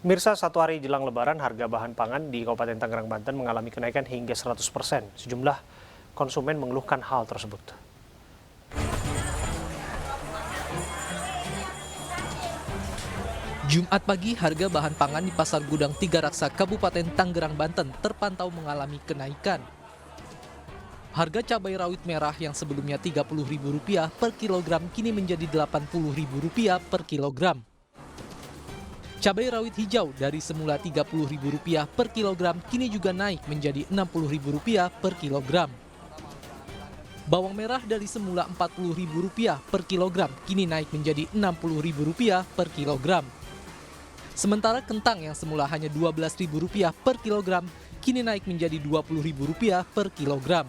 Mirsa, satu hari jelang Lebaran, harga bahan pangan di Kabupaten Tangerang, Banten mengalami kenaikan hingga 100%. Sejumlah konsumen mengeluhkan hal tersebut. Jumat pagi, harga bahan pangan di Pasar Gudang Tiga Raksa, Kabupaten Tangerang, Banten terpantau mengalami kenaikan. Harga cabai rawit merah yang sebelumnya Rp30.000 per kilogram kini menjadi Rp80.000 per kilogram. Cabai rawit hijau dari semula Rp30.000 per kilogram kini juga naik menjadi Rp60.000 per kilogram. Bawang merah dari semula Rp40.000 per kilogram kini naik menjadi Rp60.000 per kilogram. Sementara kentang yang semula hanya Rp12.000 per kilogram kini naik menjadi Rp20.000 per kilogram.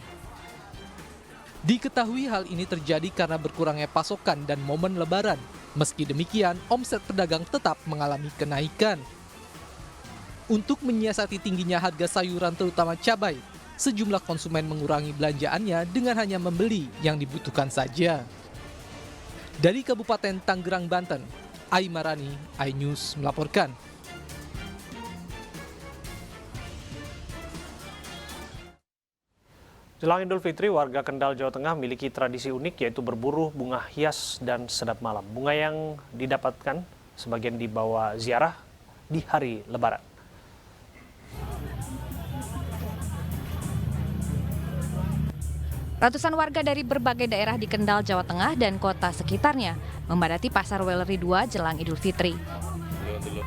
Diketahui hal ini terjadi karena berkurangnya pasokan dan momen Lebaran. Meski demikian, omset pedagang tetap mengalami kenaikan. Untuk menyiasati tingginya harga sayuran terutama cabai, sejumlah konsumen mengurangi belanjaannya dengan hanya membeli yang dibutuhkan saja. Dari Kabupaten Tangerang, Banten, Aimarani, iNews melaporkan. Jelang Idul Fitri, warga Kendal, Jawa Tengah memiliki tradisi unik yaitu berburu bunga hias dan sedap malam. Bunga yang didapatkan sebagian dibawa ziarah di hari Lebaran. Ratusan warga dari berbagai daerah di Kendal, Jawa Tengah dan kota sekitarnya memadati Pasar Wellery 2 jelang Idul Fitri.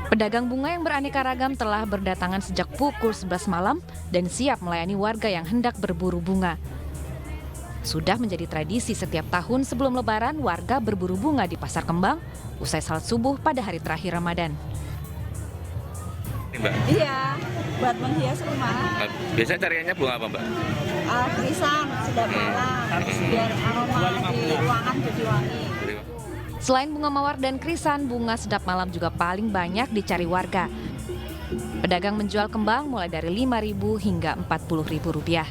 Pedagang bunga yang beraneka ragam telah berdatangan sejak pukul 11 malam dan siap melayani warga yang hendak berburu bunga. Sudah menjadi tradisi setiap tahun sebelum Lebaran, warga berburu bunga di Pasar Kembang usai salat subuh pada hari terakhir Ramadan. Mbak. Iya, buat menghias rumah. Biasanya cariannya bunga apa, Mbak? Krisan, sedap malam, biar aroma di ruangan jadi wangi. Selain bunga mawar dan krisan, bunga sedap malam juga paling banyak dicari warga. Pedagang menjual kembang mulai dari Rp5.000 hingga Rp40.000.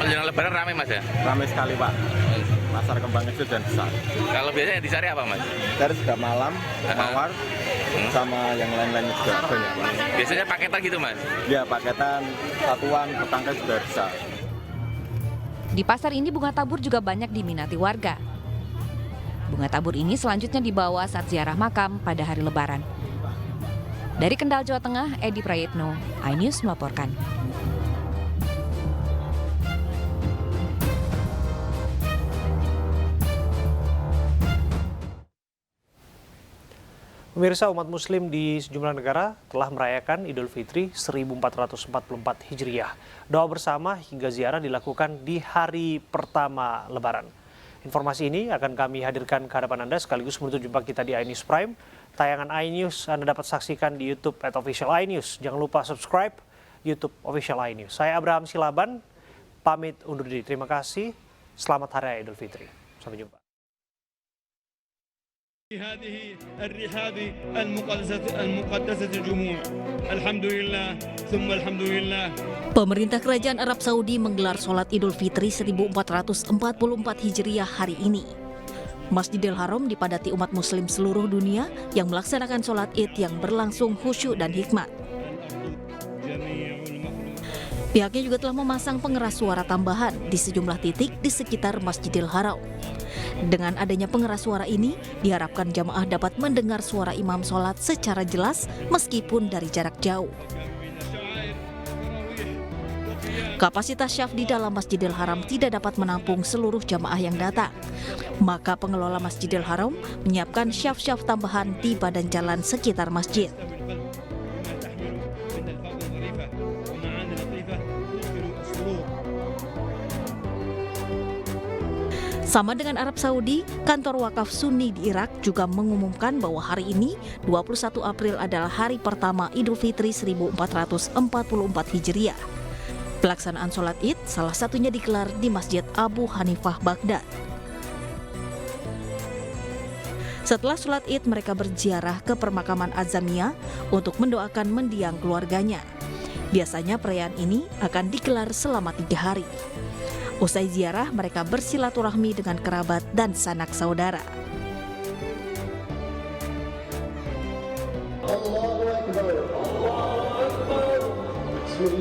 Menjelang Lebaran ramai, Mas ya? Ramai sekali, Pak. Pasar kembang itu dan besar. Kalau biasanya dicari apa, Mas? Dari sedap malam, mawar, sama yang lain-lainnya juga banyak, Pak. Biasanya paketan gitu, Mas? Ya, paketan, satuan, petangkai juga bisa. Di pasar ini bunga tabur juga banyak diminati warga. Bunga tabur ini selanjutnya dibawa saat ziarah makam pada hari Lebaran. Dari Kendal, Jawa Tengah, Edi Prayitno, iNews melaporkan. Pemirsa, umat muslim di sejumlah negara telah merayakan Idul Fitri 1444 Hijriah. Doa bersama hingga ziarah dilakukan di hari pertama Lebaran. Informasi ini akan kami hadirkan ke hadapan Anda sekaligus menutup jumpa kita di iNews Prime. Tayangan iNews Anda dapat saksikan di YouTube @official iNews. Jangan lupa subscribe YouTube Official iNews. Saya Abraham Silaban, pamit undur diri. Terima kasih. Selamat Hari Raya Idul Fitri. Sampai jumpa. هذه الرحاب المقدسة الجموع الحمد لله ثم الحمد لله. Pemerintah Kerajaan Arab Saudi menggelar sholat Idul Fitri 1444 Hijriah hari ini. Masjidil Haram dipadati umat muslim seluruh dunia yang melaksanakan sholat Id yang berlangsung khusyuk dan hikmat. Pihaknya juga telah memasang pengeras suara tambahan di sejumlah titik di sekitar Masjidil Haram. Dengan adanya pengeras suara ini, diharapkan jamaah dapat mendengar suara imam sholat secara jelas meskipun dari jarak jauh. Kapasitas syaf di dalam Masjidil Haram tidak dapat menampung seluruh jamaah yang datang. Maka pengelola Masjidil Haram menyiapkan syaf-syaf tambahan di badan jalan sekitar masjid. Sama dengan Arab Saudi, kantor wakaf Sunni di Irak juga mengumumkan bahwa hari ini, 21 April adalah hari pertama Idul Fitri 1444 Hijriah. Pelaksanaan sholat Id salah satunya digelar di Masjid Abu Hanifah, Baghdad. Setelah sholat Id, mereka berziarah ke permakaman Azamiyah untuk mendoakan mendiang keluarganya. Biasanya perayaan ini akan digelar selama 3 hari. Usai ziarah, mereka bersilaturahmi dengan kerabat dan sanak saudara. Warga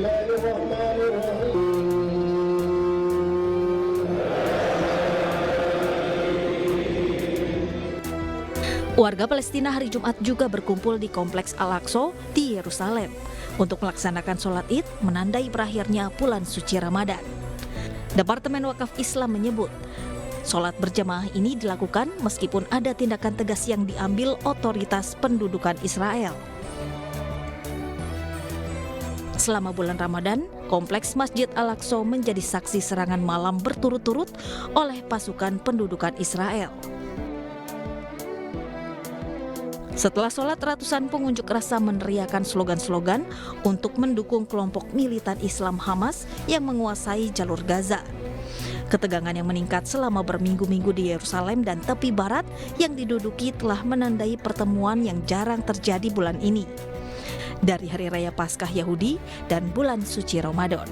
Palestina hari Jumat juga berkumpul di Kompleks Al-Aqsa di Yerusalem untuk melaksanakan sholat Id menandai berakhirnya bulan suci Ramadan. Departemen Wakaf Islam menyebut, sholat berjamaah ini dilakukan meskipun ada tindakan tegas yang diambil otoritas pendudukan Israel. Selama bulan Ramadan, Kompleks Masjid Al-Aqsa menjadi saksi serangan malam berturut-turut oleh pasukan pendudukan Israel. Setelah sholat, ratusan pengunjuk rasa meneriakan slogan-slogan untuk mendukung kelompok militan Islam Hamas yang menguasai jalur Gaza. Ketegangan yang meningkat selama berminggu-minggu di Yerusalem dan tepi barat yang diduduki telah menandai pertemuan yang jarang terjadi bulan ini, dari Hari Raya Paskah Yahudi dan bulan suci Ramadan.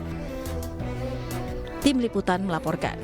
Tim Liputan melaporkan.